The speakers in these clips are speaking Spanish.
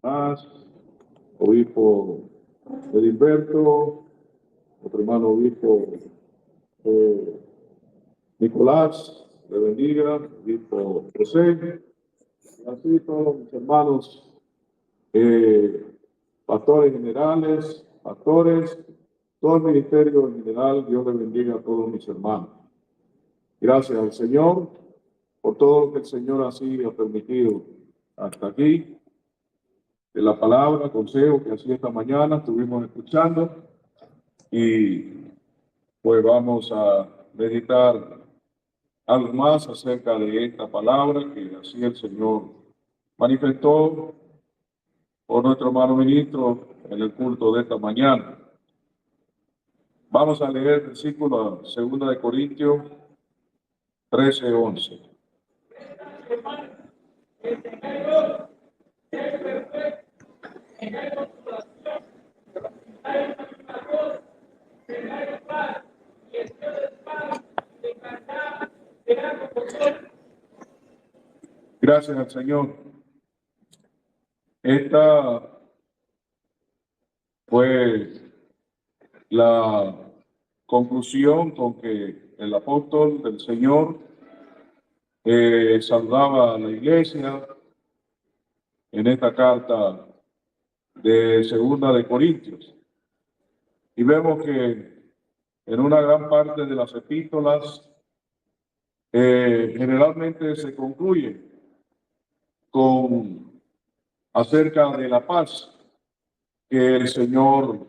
Tomás, obispo Edilberto, nuestro hermano obispo Nicolás, le bendiga, obispo José, y así todos mis hermanos, pastores generales, pastores, todo el ministerio en general. Dios le bendiga a todos mis hermanos. Gracias al Señor por todo lo que el Señor así ha permitido hasta aquí, de la palabra, consejo que así esta mañana estuvimos escuchando, y pues vamos a meditar algo más acerca de esta palabra que así el Señor manifestó por nuestro hermano ministro en el culto de esta mañana. Vamos a leer el versículo 2 de Corintios 13:11. Gracias al Señor. Esta fue la conclusión con que el apóstol del Señor saludaba a la iglesia en esta carta de 2 de Corintios. Y vemos que en una gran parte de las epístolas generalmente se concluye con acerca de la paz que el Señor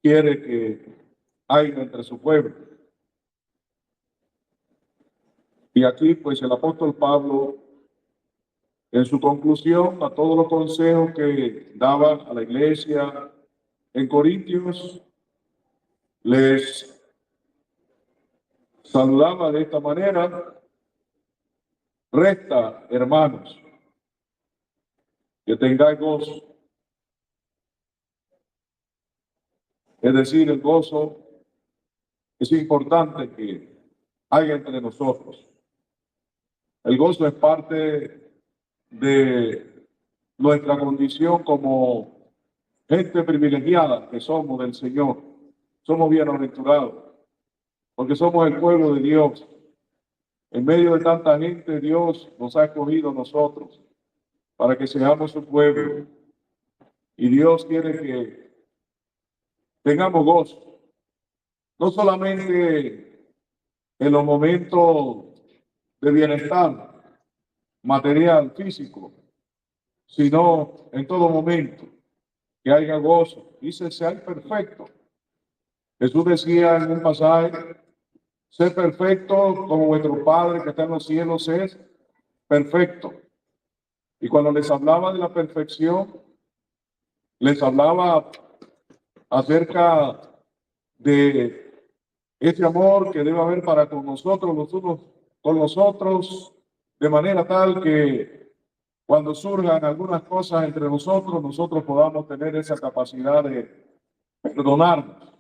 quiere que haya entre su pueblo. Y aquí pues el apóstol Pablo, en su conclusión a todos los consejos que daba a la iglesia en Corintios, les saludaba de esta manera: resta, hermanos, que tengáis gozo. Es decir, el gozo es importante que haya entre nosotros. El gozo es parte de nuestra condición como gente privilegiada que somos del Señor. Somos bienaventurados porque somos el pueblo de Dios. En medio de tanta gente, Dios nos ha escogido a nosotros para que seamos su pueblo. Y Dios quiere que tengamos gozo, no solamente en los momentos de bienestar material, físico, sino en todo momento, que haya gozo. Dice, sean perfectos. Jesús decía en un pasaje: sé perfecto como vuestro Padre que está en los cielos es perfecto. Y cuando les hablaba de la perfección, les hablaba acerca de ese amor que debe haber para con nosotros, los unos con los otros, de manera tal que cuando surjan algunas cosas entre nosotros, nosotros podamos tener esa capacidad de perdonarnos.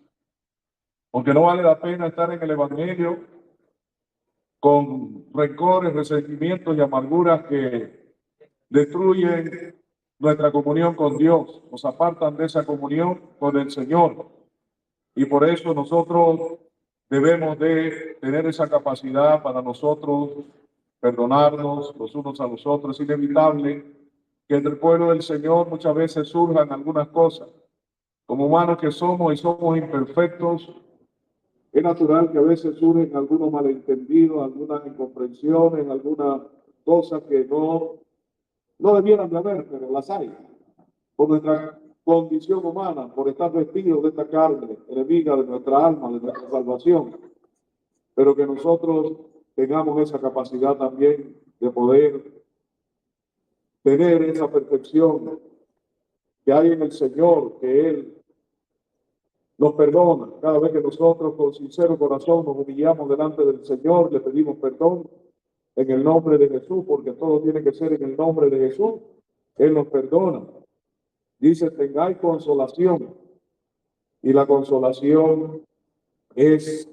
Porque no vale la pena estar en el Evangelio con rencores, resentimientos y amarguras que destruyen nuestra comunión con Dios, nos apartan de esa comunión con el Señor. Y por eso nosotros debemos de tener esa capacidad para nosotros perdonarnos los unos a los otros. Es inevitable que entre el pueblo del Señor muchas veces surjan algunas cosas. Como humanos que somos y somos imperfectos, es natural que a veces surgen algunos malentendidos, algunas incomprensiones, algunas cosas que no debieran de haber, pero las hay. Por nuestra condición humana, por estar vestidos de esta carne enemiga de nuestra alma, de nuestra salvación. Pero que nosotros tengamos esa capacidad también de poder tener esa perfección que hay en el Señor, que Él nos perdona cada vez que nosotros con sincero corazón nos humillamos delante del Señor, le pedimos perdón en el nombre de Jesús, porque todo tiene que ser en el nombre de Jesús. Él nos perdona. Dice, tengáis consolación. Y la consolación es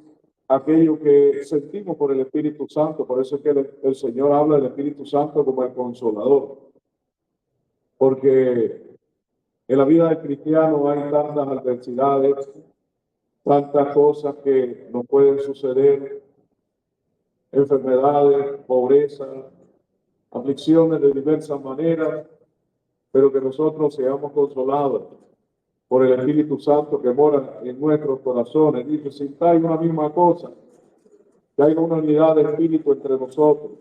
aquello que sentimos por el Espíritu Santo. Por eso es que el Señor habla del Espíritu Santo como el consolador. porque en la vida del cristiano hay tantas adversidades, tantas cosas que nos pueden suceder, enfermedades, pobreza, aflicciones de diversas maneras, pero que nosotros seamos consolados por el Espíritu Santo que mora en nuestros corazones. Dice, si hay una misma cosa, que hay una unidad de espíritu entre nosotros,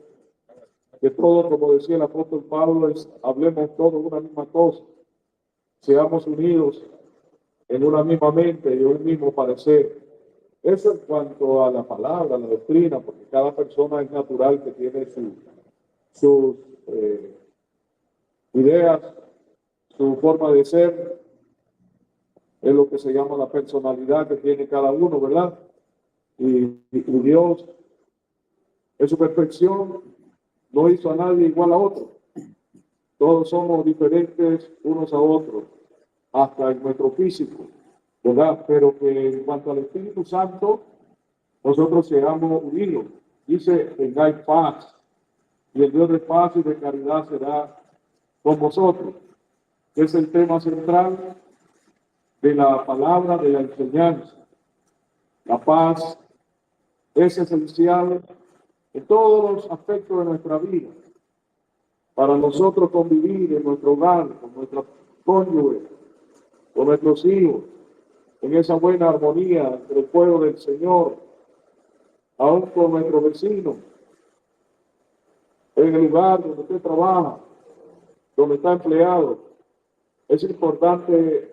que todos, como decía el apóstol Pablo, hablemos todos una misma cosa, seamos unidos en una misma mente y un mismo parecer. Eso en cuanto a la palabra, a la doctrina, porque cada persona es natural que tiene sus ideas, su forma de ser, es lo que se llama la personalidad que tiene cada uno, ¿verdad? Y Dios, en su perfección, no hizo a nadie igual a otro. Todos somos diferentes unos a otros, hasta en nuestro físico, ¿verdad? Pero que en cuanto al Espíritu Santo, nosotros seamos unidos. Dice, tengáis paz, y el Dios de paz y de caridad será con vosotros. Es el tema central de la palabra, de la enseñanza. La paz es esencial en todos los aspectos de nuestra vida. Para nosotros convivir en nuestro hogar, con nuestra cónyuge, con nuestros hijos, en esa buena armonía entre el pueblo del Señor, aún con nuestros vecinos, en el lugar donde usted trabaja, donde está empleado, es importante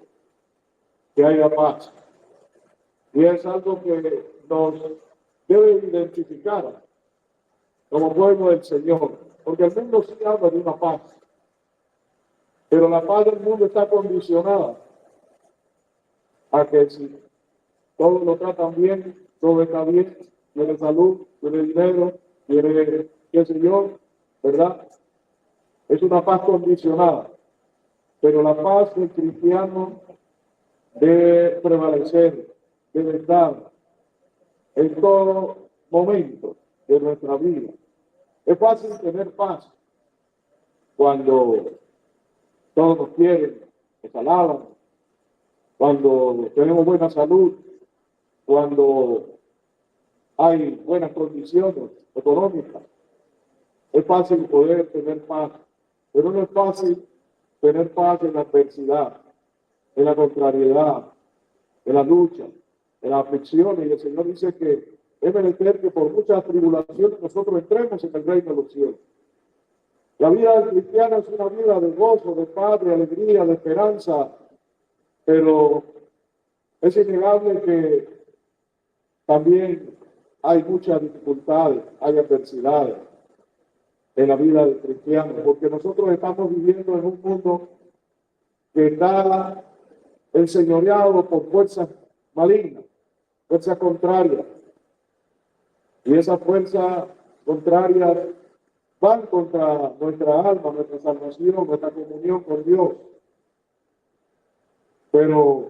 que haya paz. Y es algo que nos debe identificar como pueblo del Señor, porque el mundo sí habla de una paz, pero la paz del mundo está condicionada a que si todos lo tratan bien, todo está bien, tiene salud, tiene dinero, tiene qué sé yo, ¿verdad? Es una paz condicionada, pero la paz del cristiano debe prevalecer, debe estar en todo momento de nuestra vida. Es fácil tener paz cuando todos nos quieren, nos alaban, cuando tenemos buena salud, cuando hay buenas condiciones económicas. Es fácil poder tener paz, pero no es fácil tener paz en la adversidad, en la contrariedad, en la lucha, en la aflicción. Y el Señor dice que es menester que por muchas tribulaciones nosotros entremos en el reino de los cielos. La vida del cristiano es una vida de gozo, de paz, de alegría, de esperanza, pero es innegable que también hay muchas dificultades, hay adversidades en la vida del cristiano, porque nosotros estamos viviendo en un mundo que está enseñoreado por fuerzas malignas, fuerzas contrarias. Y esas fuerzas contrarias van contra nuestra alma, nuestra salvación, nuestra comunión con Dios. Pero,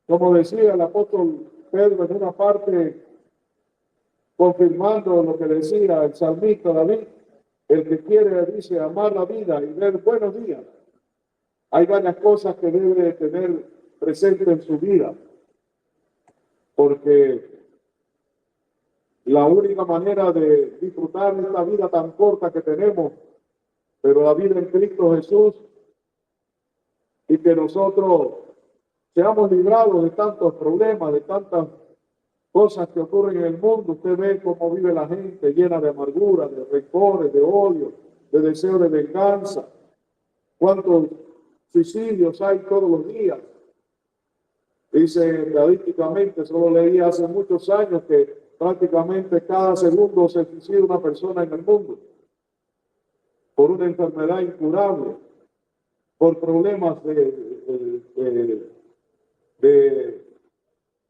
como decía el apóstol Pedro en una parte, confirmando lo que decía el salmista David, el que quiere, dice, amar la vida y ver buenos días. Hay varias cosas que debe tener presente en su vida, porque la única manera de disfrutar de esta vida tan corta que tenemos, pero la vida en Cristo Jesús, y que nosotros seamos librados de tantos problemas, de tantas cosas que ocurren en el mundo. Usted ve cómo vive la gente llena de amargura, de rencores, de odio, de deseo de venganza. Cuántos suicidios hay todos los días. Dice estadísticamente, solo leí hace muchos años que prácticamente cada segundo se suicida una persona en el mundo por una enfermedad incurable, por problemas de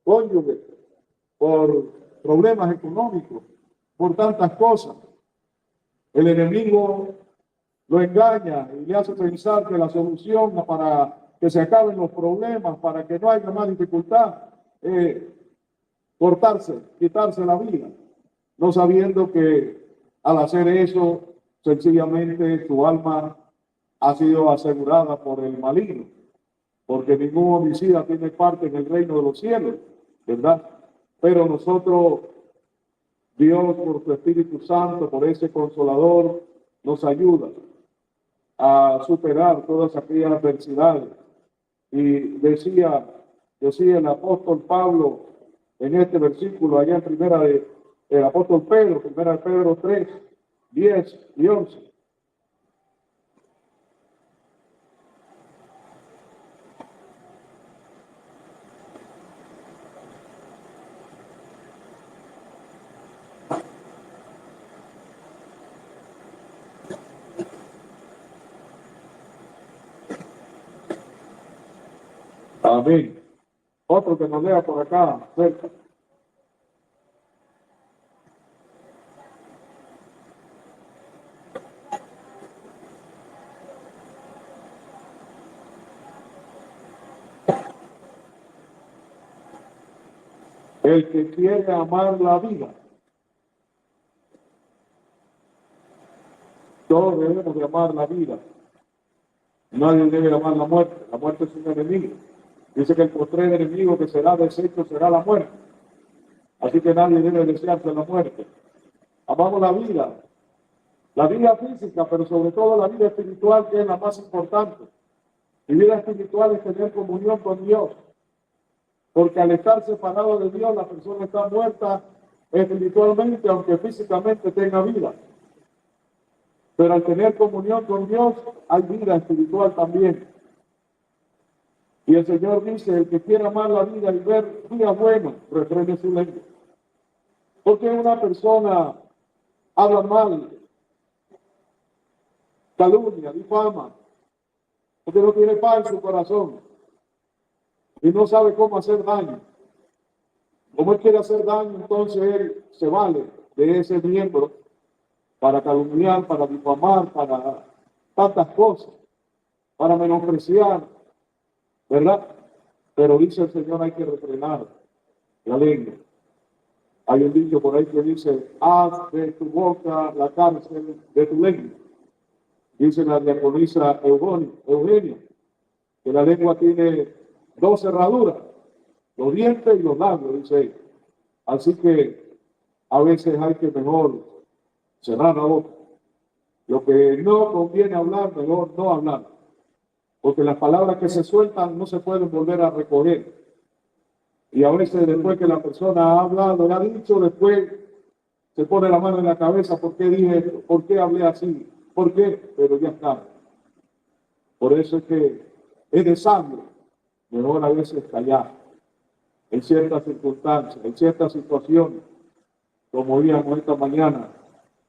cónyuge, por problemas económicos, por tantas cosas. El enemigo lo engaña y le hace pensar que la solución para que se acaben los problemas, para que no haya más dificultad, cortarse, quitarse la vida, no sabiendo que al hacer eso, sencillamente su alma ha sido asegurada por el maligno, porque ningún homicida tiene parte en el reino de los cielos, ¿verdad? Pero nosotros, Dios, por su Espíritu Santo, por ese Consolador, nos ayuda a superar todas aquellas adversidades. Y decía el apóstol Pablo en este versículo, allá en el apóstol Pedro, primera de Pedro 3, 10 y 11. Amén. Otro que nos lea por acá, cerca. El que quiere amar la vida. Todos debemos de amar la vida. Nadie debe amar la muerte. La muerte es un enemigo. Dice que el postrer enemigo que será deshecho será la muerte. Así que nadie debe desearse la muerte. Amamos la vida física, pero sobre todo la vida espiritual, que es la más importante. Y vida espiritual es tener comunión con Dios. Porque al estar separado de Dios, la persona está muerta espiritualmente, aunque físicamente tenga vida. Pero al tener comunión con Dios, hay vida espiritual también. Y el Señor dice, el que quiera amar la vida y ver días buenos, refrene su lengua. Porque una persona habla mal, calumnia, difama, porque no tiene paz en su corazón y no sabe cómo hacer daño. Como él quiere hacer daño, entonces él se vale de ese miembro para calumniar, para difamar, para tantas cosas, para menospreciar, ¿verdad? Pero dice el Señor, hay que refrenar la lengua. Hay un dicho por ahí que dice, haz de tu boca la cárcel de tu lengua. Dice la diaconisa Eugenia, que la lengua tiene 2 cerraduras, los dientes y los labios, dice ella. Así que a veces hay que mejor cerrar la boca. Lo que no conviene hablar, mejor no hablar. Porque las palabras que se sueltan no se pueden volver a recoger. Y a veces después que la persona ha hablado, le ha dicho, después se pone la mano en la cabeza, ¿por qué dije esto? ¿Por qué hablé así? ¿Por qué? Pero ya está. Por eso es que es de sabio, mejor a veces callar. En ciertas circunstancias, en ciertas situaciones, como oíamos esta mañana,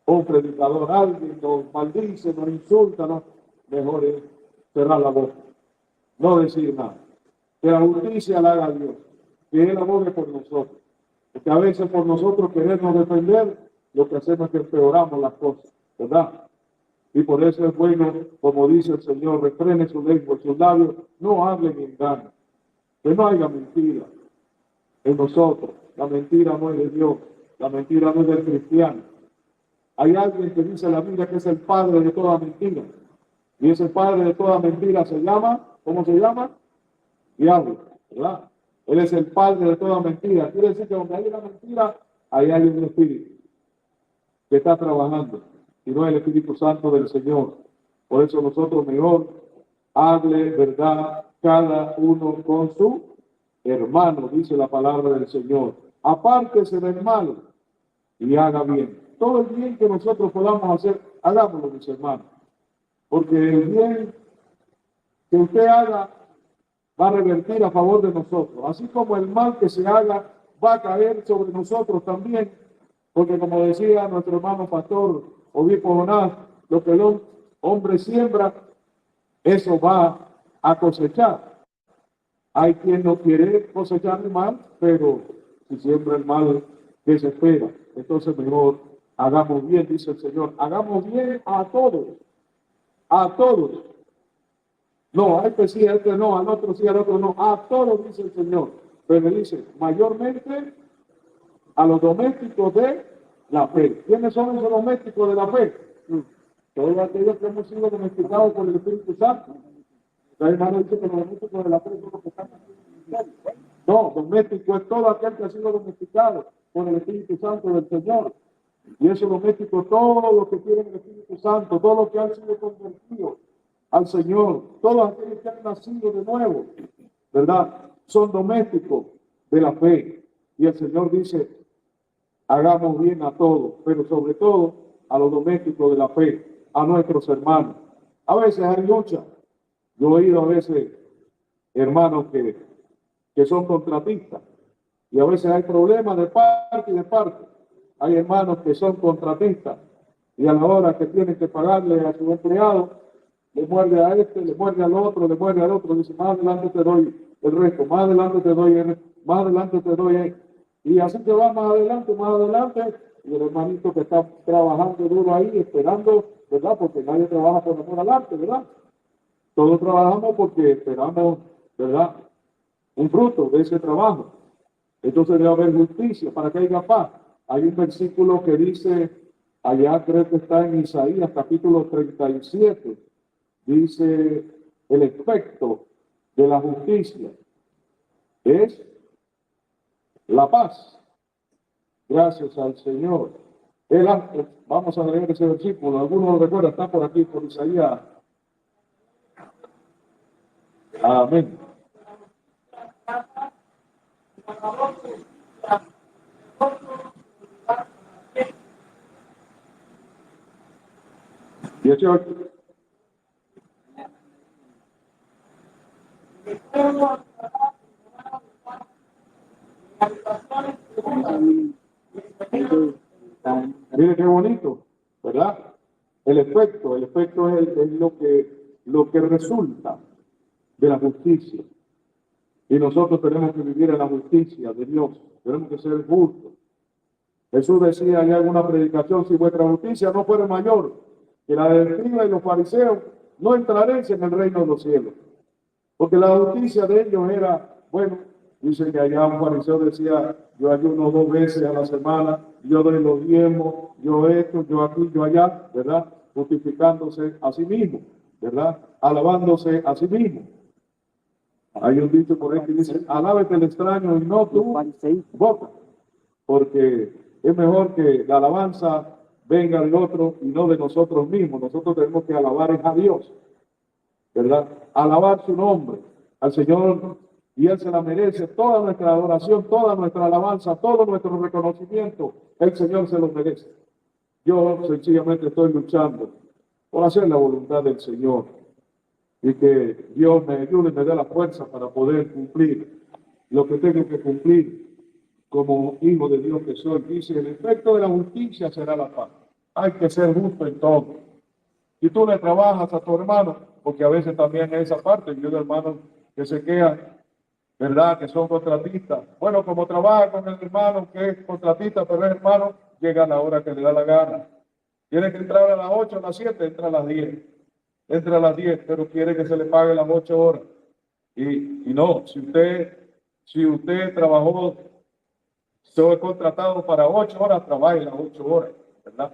un predicador, alguien nos maldice, nos insulta, ¿no? Mejor es cerrar la boca, no decir nada. Que la justicia la haga Dios, que Él abogue por nosotros. Porque a veces por nosotros querernos defender, lo que hacemos es que empeoramos las cosas, ¿verdad? Y por eso es bueno, como dice el Señor, refrene su lengua, sus labios, no hablen engaño, que no haya mentira en nosotros. La mentira no es de Dios, la mentira no es del cristiano. Hay alguien que dice en la Biblia que es el padre de toda mentira. Y ese padre de toda mentira se llama, ¿cómo se llama? Diablo, ¿verdad? Él es el padre de toda mentira. Quiere decir que donde hay una mentira, ahí hay un espíritu que está trabajando, y no el Espíritu Santo del Señor. Por eso nosotros mejor hable verdad cada uno con su hermano, dice la palabra del Señor. Apártese del mal y haga bien. Todo el bien que nosotros podamos hacer, hagámoslo, mis hermanos. Porque el bien que usted haga va a revertir a favor de nosotros. Así como el mal que se haga va a caer sobre nosotros también. Porque como decía nuestro hermano pastor Obispo Jonás, lo que el hombre siembra, eso va a cosechar. Hay quien no quiere cosechar el mal, pero si siembra el mal, desespera. Entonces mejor hagamos bien, dice el Señor. Hagamos bien a todos. A todos. No, a este sí, a este no, al otro sí, al otro no. A todos, dice el Señor. Pero dice, mayormente a los domésticos de la fe. ¿Quiénes son esos domésticos de la fe? Todos aquellos que hemos sido domesticados por el Espíritu Santo. La hermana dice que los domésticos de la fe son los que están aquí. No, doméstico es todo aquel que ha sido domesticado por el Espíritu Santo del Señor. Y eso doméstico, todos los que tienen el Espíritu Santo, todos los que han sido convertidos al Señor, todos aquellos que han nacido de nuevo, ¿verdad? Son domésticos de la fe. Y el Señor dice, hagamos bien a todos, pero sobre todo a los domésticos de la fe, a nuestros hermanos. A veces hay lucha. Yo he oído a veces hermanos que son contratistas y a veces hay problemas de parte y de parte. Hay hermanos que son contratistas y a la hora que tienen que pagarle a su empleado, le muerde a este, le muerde al otro, le muerde al otro, dice, más adelante te doy el resto, más adelante te doy el, más adelante te doy el. Y así que va más adelante, y el hermanito que está trabajando duro ahí, esperando, ¿verdad? Porque nadie trabaja por amor al arte, ¿verdad? Todos trabajamos porque esperamos, ¿verdad? Un fruto de ese trabajo. Entonces debe haber justicia para que haya paz. Hay un versículo que dice, allá creo que está en Isaías capítulo 37, dice, el efecto de la justicia es la paz. Gracias al Señor. Vamos a leer ese versículo. Algunos lo recuerdan, está por aquí, por Isaías. Amén. Y mire qué bonito, ¿verdad? El efecto es lo que resulta de la justicia. Y nosotros tenemos que vivir en la justicia de Dios. Tenemos que ser justos. Jesús decía en alguna predicación, si vuestra justicia no fuera mayor que la de escribas y los fariseos, no entraréis en el reino de los cielos. Porque la justicia de ellos era, bueno, dice que allá un fariseo decía, yo ayuno 2 veces a la semana, yo doy los diezmos, yo esto, yo aquí, yo allá, ¿verdad? Justificándose a sí mismo, ¿verdad? Alabándose a sí mismo. Hay un dicho por ahí que dice, alábete el extraño y no tu boca, porque es mejor que la alabanza venga del otro y no de nosotros mismos. Nosotros tenemos que alabar a Dios, ¿verdad? Alabar su nombre al Señor, y Él se la merece. Toda nuestra adoración, toda nuestra alabanza, todo nuestro reconocimiento, el Señor se lo merece. Yo sencillamente estoy luchando por hacer la voluntad del Señor y que Dios me ayude y me dé la fuerza para poder cumplir lo que tengo que cumplir como hijo de Dios que soy. Dice, el efecto de la justicia será la paz. Hay que ser justo en todo. Si tú le trabajas a tu hermano, porque a veces también es esa parte, yo de hermanos que se quedan, ¿verdad? Que son contratistas. Bueno, como trabaja con el hermano que es contratista, pero es hermano, llega a la hora que le da la gana. Tiene que entrar a las 8, a las 7, entra a las 10. Entra a las 10, pero quiere que se le pague las 8 horas. Y no, si usted trabajó, fue contratado para 8 horas, trabaje las 8 horas, ¿verdad?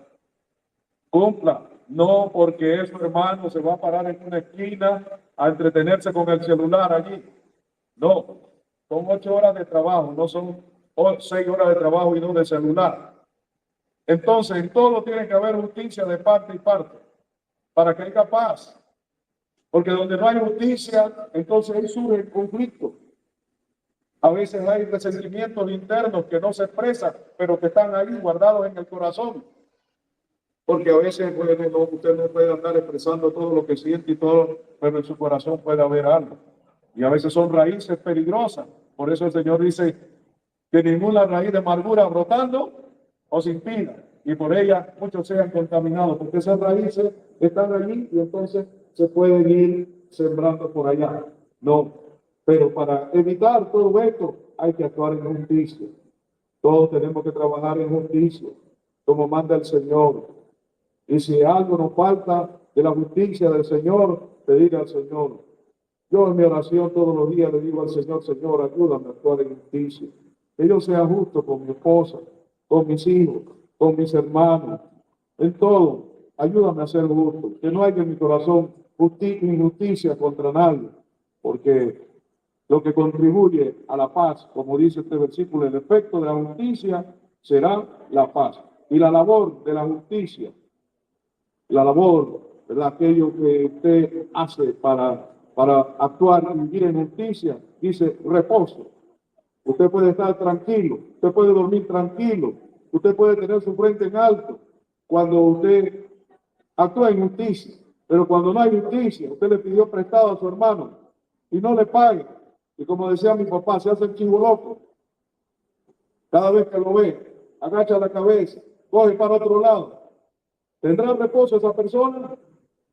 Cumpla. No porque es su hermano, se va a parar en una esquina a entretenerse con el celular allí. No, son 8 horas de trabajo, no son 6 horas de trabajo y no de celular. Entonces, en todo tiene que haber justicia de parte y parte, para que haya paz. Porque donde no hay justicia, entonces ahí surge el conflicto. A veces hay resentimientos internos que no se expresan, pero que están ahí guardados en el corazón. Porque a veces usted no puede andar expresando todo lo que siente y todo, pero en su corazón puede haber algo. Y a veces son raíces peligrosas. Por eso el Señor dice que ninguna raíz de amargura brotando os impida. Y por ella muchos sean contaminados, porque esas raíces están allí y entonces se pueden ir sembrando por allá. No, pero para evitar todo esto hay que actuar en justicia. Todos tenemos que trabajar en justicia, como manda el Señor. Y si algo nos falta de la justicia del Señor, pedir al Señor. Yo en mi oración todos los días le digo al Señor, Señor, ayúdame a actuar en justicia. Que yo sea justo con mi esposa, con mis hijos, con mis hermanos, en todo. ayúdame a ser justo, que no haya en mi corazón injusticia contra nadie, porque lo que contribuye a la paz, como dice este versículo, el efecto de la justicia será la paz. Y la labor de la justicia, la labor, ¿verdad? Aquello que usted hace para actuar y vivir en justicia, dice reposo. Usted puede estar tranquilo, usted puede dormir tranquilo, usted puede tener su frente en alto cuando usted actúa en justicia. Pero cuando no hay justicia, usted le pidió prestado a su hermano y no le paga. Y como decía mi papá, se hace el chivo loco. Cada vez que lo ve, agacha la cabeza, coge para otro lado. ¿Tendrá reposo esa persona?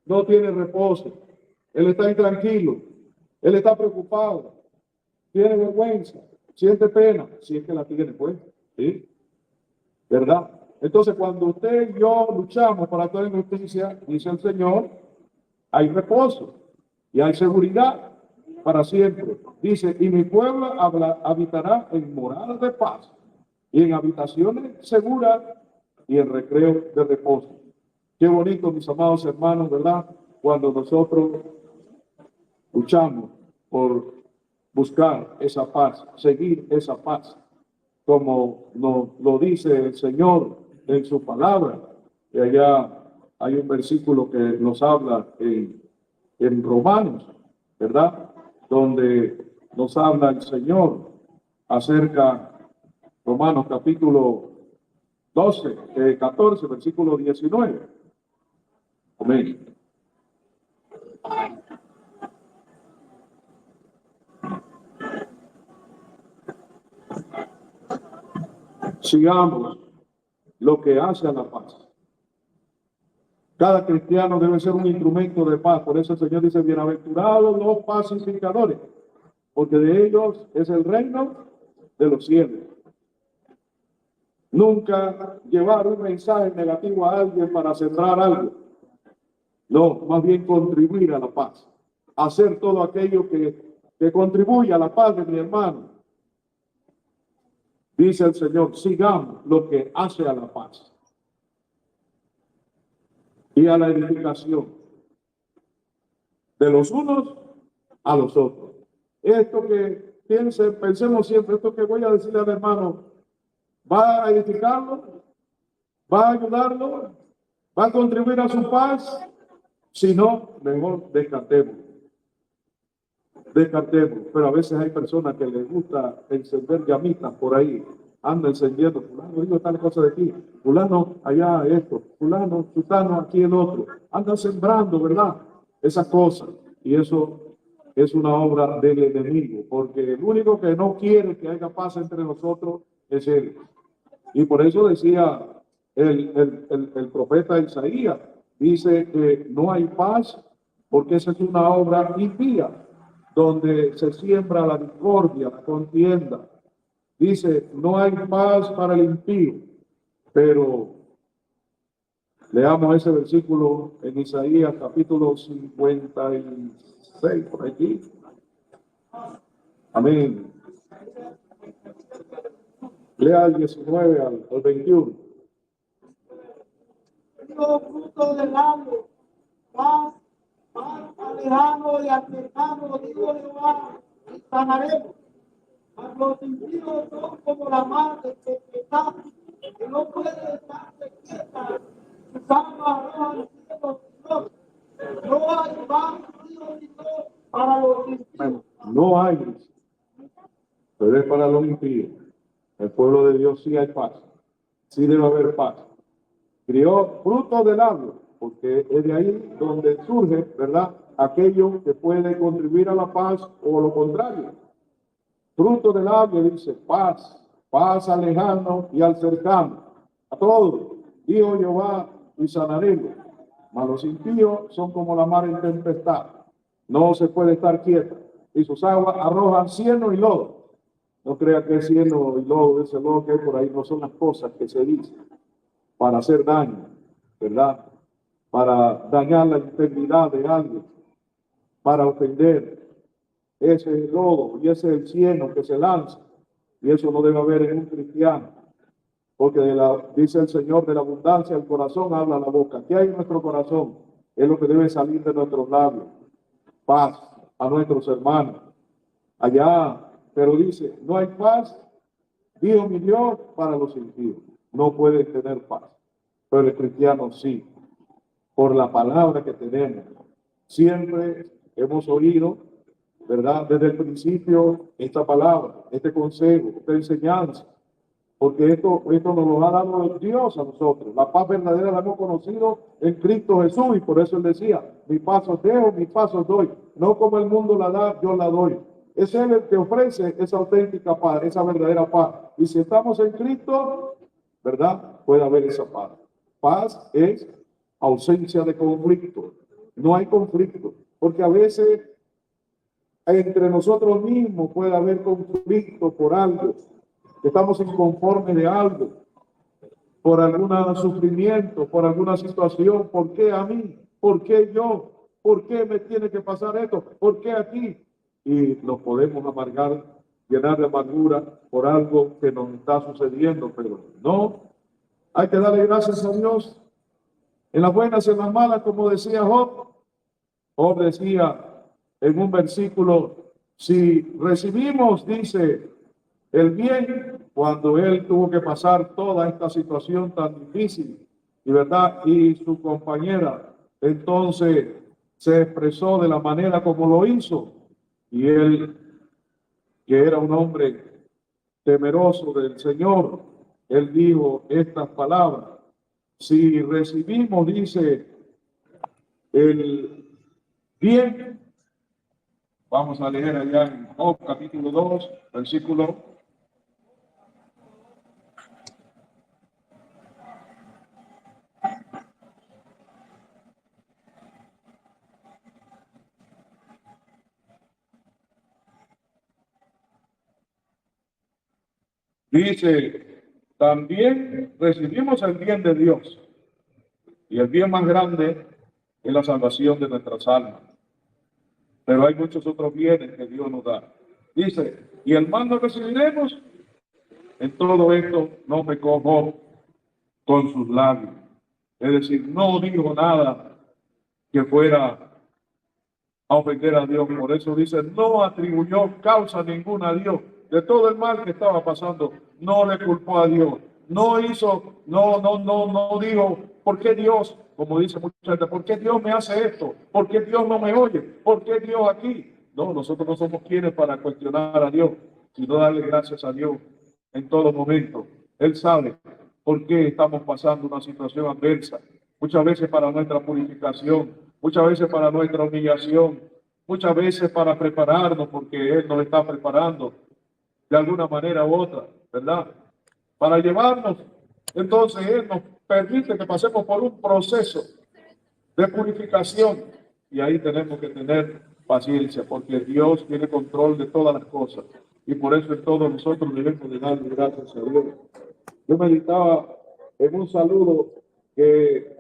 No tiene reposo. Él está intranquilo. Él está preocupado. Tiene vergüenza. Siente pena. Si es que la tiene, pues. ¿Sí? ¿Verdad? Entonces, cuando usted y yo luchamos para actuar en justicia, dice el Señor, hay reposo y hay seguridad para siempre. Dice, y mi pueblo habitará en moradas de paz y en habitaciones seguras y en recreo de reposo. Qué bonito, mis amados hermanos, ¿verdad? Cuando nosotros luchamos por buscar esa paz, seguir esa paz, como nos lo dice el Señor en su palabra. Y allá hay un versículo que nos habla en Romanos, ¿verdad? Donde nos habla el Señor acerca, Romanos capítulo 14, versículo 19. Amén. Sigamos lo que hace a la paz. Cada cristiano debe ser un instrumento de paz. Por eso el Señor dice, bienaventurados los pacificadores, porque de ellos es el reino de los cielos. Nunca llevar un mensaje negativo a alguien para sembrar algo. No, más bien contribuir a la paz. Hacer todo aquello que contribuye a la paz de mi hermano. Dice el Señor, sigamos lo que hace a la paz y a la edificación de los unos a los otros. Esto que pensemos siempre, esto que voy a decirle al hermano, ¿va a edificarlo? ¿Va a ayudarlo? ¿Va a contribuir a su paz? Si no, mejor descartemos. Pero a veces hay personas que les gusta encender llamitas por ahí, anda encendiendo, fulano digo tal cosa de ti, fulano allá esto, fulano, sultano aquí el otro, anda sembrando, ¿verdad? Esa cosa, y eso es una obra del enemigo, porque el único que no quiere que haya paz entre nosotros es él. Y por eso decía el profeta Isaías, dice que no hay paz porque esa es una obra impía, donde se siembra la discordia, la contienda. Dice, no hay paz para el impío, pero leamos ese versículo en Isaías capítulo 56, por aquí. Amén. Lea el 19 al 21. Fruto del árbol, paz, alejado y acercado, digo Jehová, y sanaremos. Mas los impíos son como la madre que está, que no puede estarse quieta, sus almas arrojan cielo y sol. No hay paz, ni sol para los impíos. No hay, pero es para los impíos. El pueblo de Dios sí hay paz, sí debe haber paz. Crió fruto del árbol, porque es de ahí donde surge, ¿verdad? Aquello que puede contribuir a la paz o lo contrario. Fruto del árbol dice paz, paz al lejano y al cercano, a todos. Dijo Jehová y sanaremos. Mas los impíos son como la mar en tempestad. No se puede estar quieto. Y sus aguas arrojan cieno y lodo. No crea que es cieno y lodo, ese lodo que hay por ahí, no son las cosas que se dicen para hacer daño, ¿verdad? Para dañar la integridad de alguien, para ofender. Ese es el lodo y ese es el cieno que se lanza. Y eso no debe haber en un cristiano. porque dice el Señor, de la abundancia del corazón habla la boca. ¿Qué hay en nuestro corazón? Es lo que debe salir de nuestros labios. Paz a nuestros hermanos. Allá, pero dice, no hay paz, dijo mi Dios, para los impíos. No pueden tener paz, pero el cristiano sí, por la palabra que tenemos. Siempre hemos oído, ¿verdad? Desde el principio, esta palabra, este consejo, esta enseñanza, porque esto nos lo ha dado Dios a nosotros. La paz verdadera la hemos conocido en Cristo Jesús, y por eso Él decía, mi paz os dejo, mi paz os doy. No como el mundo la da, yo la doy. Es Él el que ofrece esa auténtica paz, esa verdadera paz. Y si estamos en Cristo, ¿verdad? Puede haber esa paz. Paz es ausencia de conflicto. No hay conflicto, porque a veces entre nosotros mismos puede haber conflicto por algo. Estamos inconformes de algo, por algún sufrimiento, por alguna situación. ¿Por qué a mí? ¿Por qué yo? ¿Por qué me tiene que pasar esto? ¿Por qué aquí? Y nos podemos amargar, llenar de amargura por algo que nos está sucediendo, pero no, hay que darle gracias a Dios en las buenas y en las malas, como decía Job. Job decía en un versículo, si recibimos, dice, el bien, cuando él tuvo que pasar toda esta situación tan difícil, y verdad, y su compañera entonces se expresó de la manera como lo hizo, y él, que era un hombre temeroso del Señor, él dijo estas palabras: si recibimos, dice, el bien, vamos a leer allá en Job capítulo 2, versículo 2. Dice, también recibimos el bien de Dios, y el bien más grande es la salvación de nuestras almas. Pero hay muchos otros bienes que Dios nos da. Dice, y el mal no recibiremos. En todo esto no me cojo con sus labios. Es decir, no dijo nada que fuera a ofender a Dios. Por eso dice, no atribuyó causa ninguna a Dios. De todo el mal que estaba pasando, no le culpó a Dios. No hizo, no dijo, ¿por qué Dios? Como dice mucha gente, ¿por qué Dios me hace esto? ¿Por qué Dios no me oye? ¿Por qué Dios aquí? No, nosotros no somos quienes para cuestionar a Dios, sino darle gracias a Dios en todo momento. Él sabe por qué estamos pasando una situación adversa. Muchas veces para nuestra purificación, muchas veces para nuestra humillación, muchas veces para prepararnos, porque Él nos está preparando de alguna manera u otra, ¿verdad? Para llevarnos. Entonces Él nos permite que pasemos por un proceso de purificación, y ahí tenemos que tener paciencia, porque Dios tiene control de todas las cosas, y por eso en todos nosotros debemos de darle gracias a Dios. Yo meditaba en un saludo que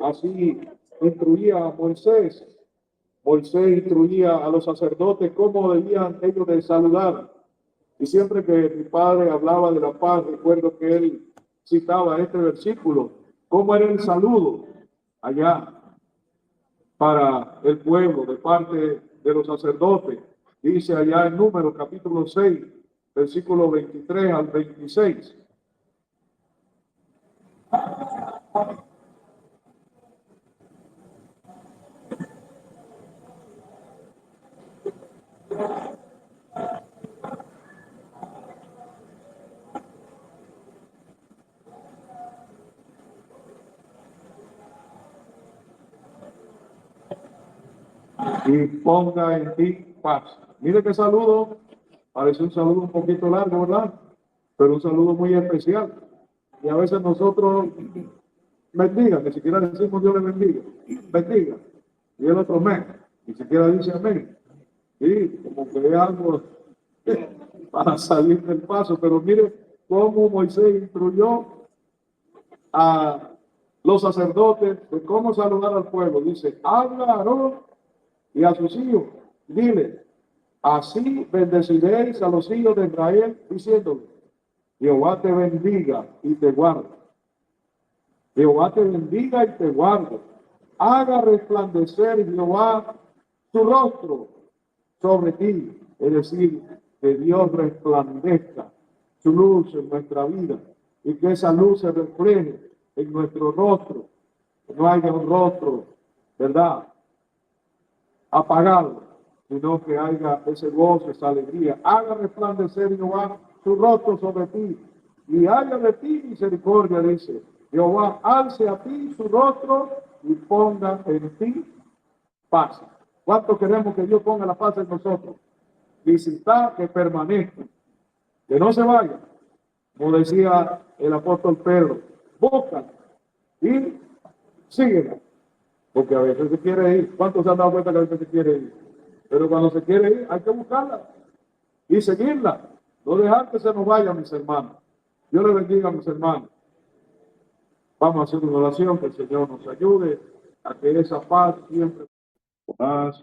así instruía a Moisés. Moisés instruía a los sacerdotes cómo debían ellos de saludar. Y siempre que mi padre hablaba de la paz, recuerdo que él citaba este versículo, cómo era el saludo allá para el pueblo de parte de los sacerdotes. Dice allá en Números capítulo 6, versículo 23 al 26. Y ponga en ti paz. Mire qué saludo, parece un saludo un poquito largo, ¿verdad? Pero un saludo muy especial. Y a veces nosotros, bendiga, ni siquiera decimos Dios le bendiga, bendiga. Y el otro amén, ni siquiera dice amén. Y como que es algo para salir del paso. Pero mire cómo Moisés instruyó a los sacerdotes de cómo saludar al pueblo. Dice, habla a Aarón y a sus hijos, dile, así bendeciréis a los hijos de Israel, diciéndole, Jehová te bendiga y te guarde. Jehová te bendiga y te guarde. Haga resplandecer Jehová su rostro sobre ti. Es decir, que Dios resplandezca su luz en nuestra vida y que esa luz se refleje en nuestro rostro. Que no haya un rostro, ¿verdad?, apagado, sino que haya ese gozo, esa alegría. Haga resplandecer Jehová su rostro sobre ti y haya de ti misericordia, dice. Jehová alce a ti su rostro y ponga en ti paz. ¿Cuánto queremos que Dios ponga la paz en nosotros? Visitar, que permanezca, que no se vaya. Como decía el apóstol Pedro, busca y síguela. Porque a veces se quiere ir. ¿Cuántos se han dado cuenta que a veces se quiere ir? Pero cuando se quiere ir, hay que buscarla y seguirla. No dejar que se nos vaya, mis hermanos. Dios les bendiga, mis hermanos. Vamos a hacer una oración, que el Señor nos ayude a que esa paz siempre más